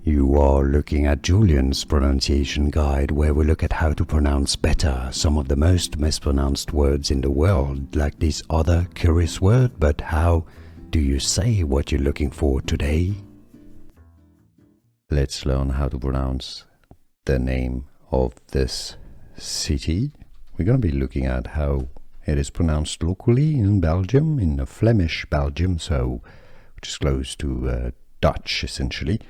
You are looking at Julian's pronunciation guide, where we look at how to pronounce better some of the most mispronounced words in the world, like this other curious word. But how do you say what you're looking for today? Let's learn how to pronounce the name of this city. We're going to be looking at how it is pronounced locally in Belgium, in the Flemish Belgium, which is close to Dutch essentially.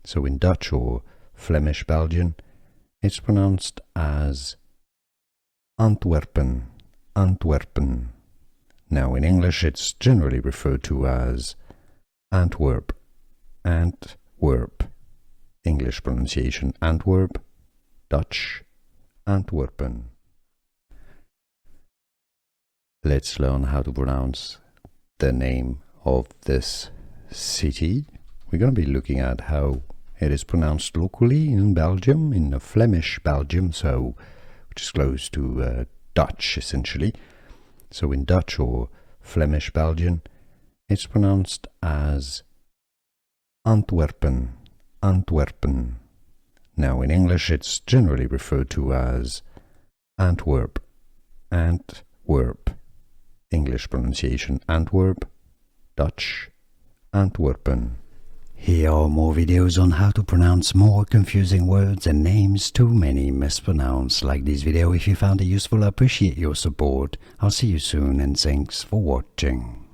So in Dutch or Flemish Belgian, it's pronounced as Antwerpen, Antwerpen. Now in English, it's generally referred to as Antwerp, Antwerp. English pronunciation Antwerp, Dutch Antwerpen. Let's learn how to pronounce the name of this city. We're going to be looking at how it is pronounced locally in Belgium, in the Flemish Belgium, which is close to Dutch essentially. So in Dutch or Flemish Belgian, it's pronounced as Antwerpen, Antwerpen. Now in English, it's generally referred to as Antwerp, Antwerp. English pronunciation Antwerp, Dutch Antwerpen. Here are more videos on how to pronounce more confusing words and names too many mispronounced. Like this video if you found it useful. I appreciate your support. I'll see you soon and thanks for watching.